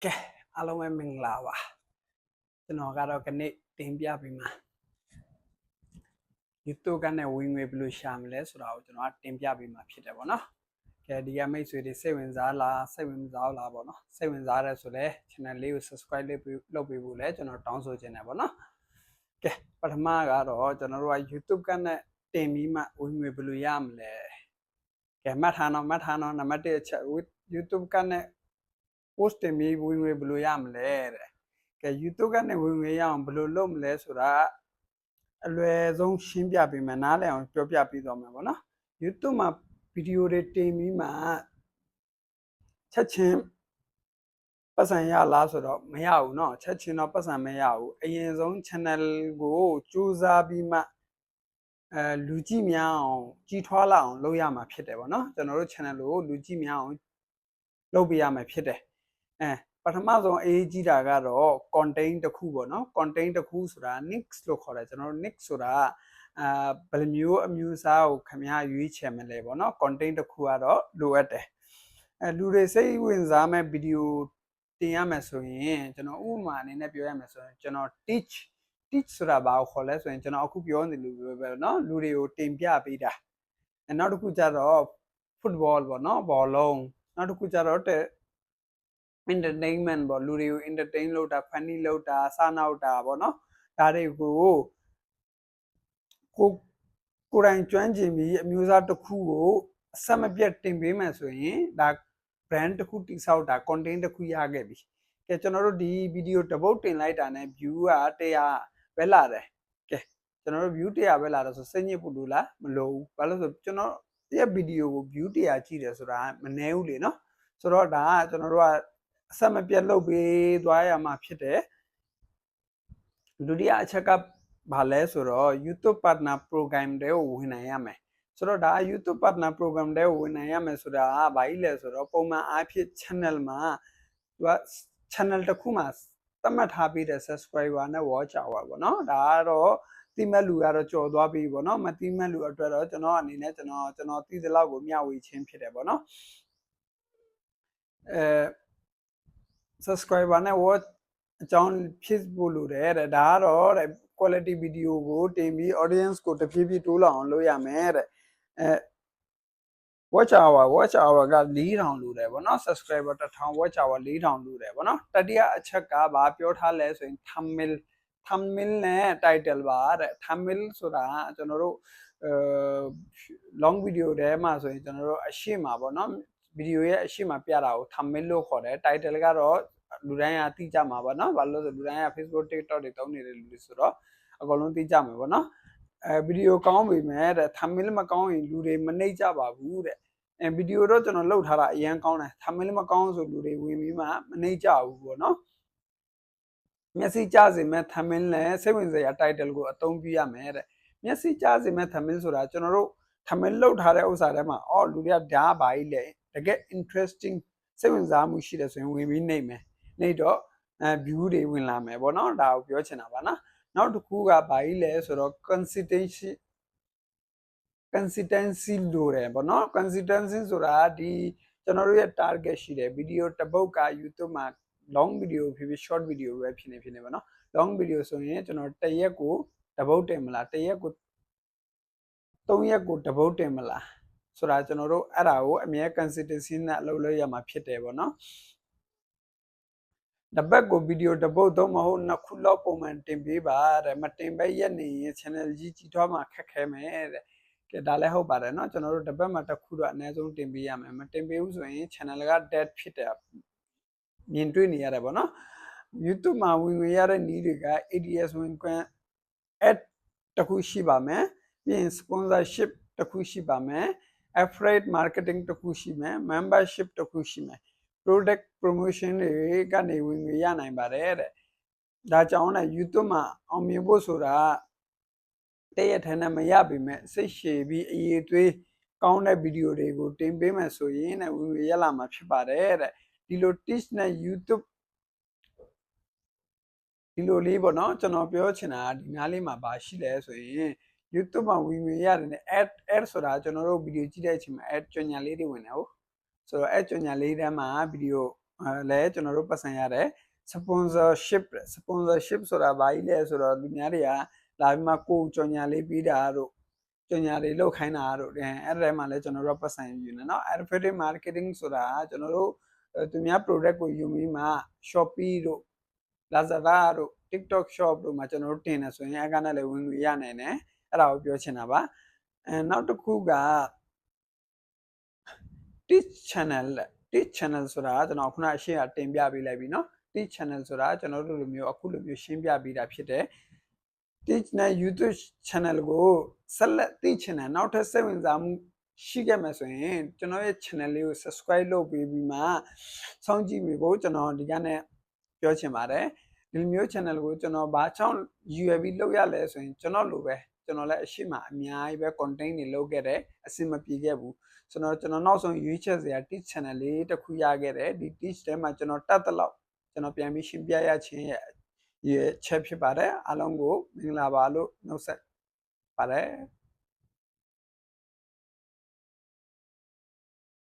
ကဲအားလုံးပဲမင်္ဂလာပါကျွန်တော်ကတော့ခဏတင်ပြပြီးမှ YouTube ကနေဝင်ငွေဘယ်လိုရှာမလဲဆိုတာကိုကျွန်တော်ကတင်ပြပြီးမှဖြစ်တယ်ပေါ့နော်ကဲဒီကမိတ်ဆွေတွေစိတ်ဝင်စားလားစိတ်ဝင်မစားလားပေါ့နော်စိတ်ဝင်စားရဲဆိုလဲ channel လေးကို subscribe လုပ်ပေးဖို့လဲကျွန်တော်တောင်းဆိုချင်တယ်ပေါ့နော်ကဲပထမကတော့ကျွန်တော်တို့က YouTube ကနေတင်ပြီးမှဝင်ငွေဘယ်လိုရမလဲကဲမှတ်ထားနော်နံပါတ်1အချက် YouTube ကနေ post တင်ပြီးဝင်ငွေဘယ်လိုရမလဲတဲ့ကဲ YouTube ကနေဝင်ငွေရအောင်ဘယ်လိုလုပ်မလဲဆိုတာအလွယ်ဆုံးရှင်းပြပေးမယ်နားလည်အောင်ပြောပြပေးသွားမယ်ပေါ့နော် YouTube မှာဗီဒီယိုတွေတင်ပြီးမှချက်ချင်းပတ်စံရလားဆိုတော့မရဘူးเนาะချက်ချင်းတော့ပတ်စံမရဘူးအရင်ဆုံး channel ကိုစူးစမ်းပြီးမှလူကြည့်များအောင်ကြီးထွားလာအောင်လုပ်ရမှာဖြစ်တယ်ပေါ့နော်ကျွန်တော်တို့ channel ကိုလူကြည့်များအောင်လုပ်ပေးရမှာဖြစ်တယ်ပထမဆုံးအရေးကြီးတာကတော့ content တစ်ခုပေါ့နော် content တစ်ခုဆိုတာ niche လို့ခေါ်တယ်ကျွန်တော်တို့ niche ဆိုတာဘယ်လိုမျိုးအမျိုးအစားကိုခင်ဗျားရွေးချယ်မလဲပေါ့နော် content တစ်ခုကတော့လိုအပ်တယ်လူတွေစိတ်ဝင်စားမဲ့ဗီဒီယိုတင်ရမယ်ဆိုရင်ကျွန်တော်ဥပမာအနေနဲ့ပြောရမယ်ဆိုရင်ကျွန်တော် teach ဆိုတာဘာကိုခေါ်လဲဆိုရင်ကျွန်တော်အခုပြောနေလို့ပဲเนาะလူတွေကိုတင်ပြပေးတာနောက်တစ်ခုကျတော့ football ပေါ့เนาะဘောလုံးနောက်တစ်ခုကျတော့entertainment ပေါ့လူတွေကို entertain လုပ်တာ funny လုပ်တာစားနောက်တာပေါ့နော်ဒါတွေကိုကိုယ်တိုင်ကျွမ်းကျင်ပြီးအမျိုးအစားတစ်ခုကိုအဆက်မပြတ်တင်ပေးမယ်ဆိုရင်ဒါ brand တစ်ခုတိဆောက်တာ content တစ်ခုရခဲ့ပြီကဲကျွန်တော်တို့ဒီဗီဒီယိုတစ်ပုတ်တင်လိုက်တာနဲ့ view က100ပဲလာတယ်ကဲကျွန်တော်တို့ view 100ပဲလာတယ်ဆိုစိတ်ညစ်ဖို့လို့လားမလိုဘူးဘာလို့ဆိုကျွန်တော်ရဲ့ဗီဒီယိုကို view 100ကြည့်တယ်ဆိုတာမနည်းဘူးလေနော်ဆိုတော့ဒါကကျွန်တော်တို့ကအဆက်မပြတ်လုပ်ပေးသွားရမှာဖြစ်တယ်ဒုတိယအချက်ကဘာလဲဆိုတော့ YouTube Partner Program တွေကိုဝင်နိုင်ရမယ်ဆိုတော့ဒါ YouTube Partner Program တွေကိုဝင်နိုင်ရမယ်ဆိုတာကဘာကြီးလဲဆိုတော့ပုံမှန်အားဖြင့် channel မှာသူက channel တစ်ခုမှာသတ်မှတ်ထားပြီးတဲ့ subscriber နဲ့ watch hour ပေါ့နော်ဒါကတော့တိမဲ့လူကတော့ကြော်သွားပြီပေါ့နော်မတိမဲ့လူအတွက်တော့ကျွန်တော်အနေနဲ့ကျွန်တော်သိသလောက်ကိုမျှဝေခြင်းဖြစ်တယ်ပေါ့နော်subscriber နဲ့ watch အကြောင်းဖြစ်ဖို့လိုတယ်တဲ့ဒါကတော့တဲ့ quality video ကိုတင်ပြီး audience ကိုတဖြည်းဖြည်းတိုးလာအောင်လုပ်ရမယ်တဲ့watch hour က4000လိုတယ်ဗောနော် subscriber 1000 watch hour 4000လိုတယ်ဗောနော်တတိယအချက်ကဘာပြောထားလဲဆိုရင် thumbnail နဲ့ title ပါတဲ့ thumbnail ဆိုတာကျွန်တော်တို့ long video ထဲမှာဆိုရင်ကျွန်တော်တို့အရှိမဗောနော်ဗီဒီယိုရဲ့အရှိမပြတာကို thumbnail လို့ခေါ်တယ် title ကတော့လူတိုင်းကသိကြမှာပေါ့နော်ဘာလို့လဲဆိုလူတိုင်းက Facebook TikTok တွေသုံးနေတဲ့လူတွေဆိုတော့အကုန်လုံးသိကြမှာပေါ့နော်ဗီဒီယိုကောင်းပြီမဲ့တဲ့ thumbnail မကောင်းရင်လူတွေမနှိမ့်ကြပါဘူးတဲ့ဗီဒီယိုတော့ကျွန်တော်လုပ်ထားတာအရင်ကောင်းတယ် thumbnail မကောင်းဆိုလူတွေဝင်ပြီးမှမနှိမ့်ကြဘူးပေါ့နော်မျက်စိကျစေမဲ့ thumbnail နဲ့စိတ်ဝင်စရာ title ကိုအသုံးပြုရမယ်တဲ့မျက်စိကျစေမဲ့ thumbnail ဆိုတာကျွန်တော်တို့ thumbnail လုပ်ထားတဲ့ဥစ္စာထဲမှာလူတွေကဒါဘာကြီးလဲတကယ် interesting စိတ်ဝင်စားမှုရှိတယ်ဆိုရင်ဝင်ပြီးနှိမ့်မယ်နှိမ့်တော့view တွေဝင်လာမယ်ပေါ့နော်ဒါကိုပြောချင်တာပါနော်နောက်တစ်ခုကဘာကြီးလဲဆိုတော့ consistency လိုတယ်ပေါ့နော် consistency ဆိုတာဒီကျွန်တော်တို့ရဲ့ target ရှိတယ်ဗီဒီယိုတစ်ပုတ်က YouTube မှာ long video ဖြစ်ဖြစ် short video ပဲဖြစ်နေပေါ့နော် long video ဆိုရင်ကျွန်တော်တစ်ရက်ကိုတစ်ပုတ်တင်မလားတစ်ရက်ကို3ရက်ကိုတစ်ပုတ်တင်မလားဆိုတာကျွန်တော်တို့အဲ့ဒါကိုအမြဲ consistency နဲ့လုပ်လို့ရမှာဖြစ်တယ်ပေါ့နော်တပတ်ကိုဗီဒီယိုတစ်ပုတ်တော့မဟုတ်နှစ်ခုလောက်ပုံမှန်တင်ပေးပါတဲ့မတင်ပဲရက်နေရင် channel ကြီးထွားမှာခက်ခဲမယ်တဲ့ကဲဒါလည်းဟုတ်ပါတယ်เนาะကျွန်တော်တို့တပတ်မှာတစ်ခုတော့အနည်းဆုံးတင်ပေးရမယ်မတင်ပေးဘူးဆိုရင် channel က dead ဖြစ်တယ်မြင်တွေ့နေရတယ်ပေါ့နော် YouTube မှာဝင်ငွေရတဲ့နည်းတွေက ADS ဝင်ခွင့် ad တခုရှိပါမယ်ပြီးရင် sponsorship တခုရှိပါမယ် affiliate marketing တခုရှိမယ် membership တခုရှိမယ် product promotion တွေကနေဝင်ငွေရနိုင်ပါတယ်တဲ့ဒါကြောင့်လည်း YouTube မှာအောင်မြင်ဖို့ဆိုတာတရက်ထဲနဲ့မရပေမဲ့စိတ်ရှည်ပြီးအရေးသွေးကောင်းတဲ့ဗီဒီယိုတွေကိုတင်ပေးမယ်ဆိုရင်လည်းဝင်ငွေရလာမှာဖြစ်ပါတယ်တဲ့ဒီလို teach နဲ့ YouTube ဒီလိုလေးပေါ့နော်ကျွန်တော်ပြောချင်တာဒီနားလေးမှာပါရှိလဲဆိုရင် YouTube မှာဝင်ငွေရတယ်နဲ့ ad ဆိုတာကျွန်တော်တို့ဗီဒီယိုကြည့်တဲ့အချိန်မှာ ad ကြော်ညာလေးတွေဝင်တယ်ဟုတ်ဆိုတော့ ad ကြော်ညာလေးထဲမှာဗီဒီယို လဲကျွန်တော်တို့ပတ်စံရတယ် sponsorship ဆိုတာဘာကြီးလဲဆိုတော့လူများတွေကလာပြီးမှကိုကြော်ညာလေးပြီးတာတို့ကြော်ညာလေးလောက်ခိုင်းတာတို့အဲ့ဒါမှလည်းကျွန်တော်တို့ပတ်စံယူနေเนาะ affiliate marketing ဆိုတာကျွန်တော်တို့သူများ product ကိုယူပြီးမှ Shopee တို့ Lazada တို့ TikTok shop တို့မှာကျွန်တော်တို့တင်နေဆိုရင်အဲ့ကနဲ့လည်းဝင်ငွေရနိုင်တယ်အဲ့ဒါကိုပြောချင်တာပါနောက်တစ်ခုက teach channel ဆိုတာကျွန်တော်ခုနအရှေ့ကတင်ပြပေးလိုက်ပြီเนาะ teach channel ဆိုတာကျွန်တော်တို့လိုမျိုးအခုလိုမျိုးရှင်းပြပေးတာဖြစ်တယ် teach နဲ့ YouTube channel ကိုဆက်လက်သိချင်တယ်နောက်ထပ်စိတ်ဝင်စားမှုရှိခဲ့မယ်ဆိုရင်ကျွန်တော်ရဲ့ channel လေးကို subscribe လုပ်ပေးပြီးမှစောင့်ကြည့်မိဖို့ကျွန်တော်ဒီကနေ့ပြောချင်ပါတယ်ဒီမျိုး channel ကိုကျွန်တော်ဘာကြောင့် UAV လုပ်ရလဲဆိုရင်ကျွန်တော်လိုပဲကျွန်တော်လည်းအရှိမအများကြီးပဲ content တွေလုပ်ခဲ့တယ်အဆင်မပြေခဲ့ဘူးကျွန်တော်နောက်ဆုံးရွေးချက်စရာ teach channel လေးတစ်ခုရခဲ့တယ်ဒီ teach ထဲမှာကျွန်တော်တတ်တဲ့လောက်ကျွန်တော်ပြန်ပြီးရှင်းပြရခြင်းရဲ့ချက်ဖြစ်ပါတယ်အားလုံးကိုမင်္ဂလာပါလို့နှုတ်ဆက်ပါတယ်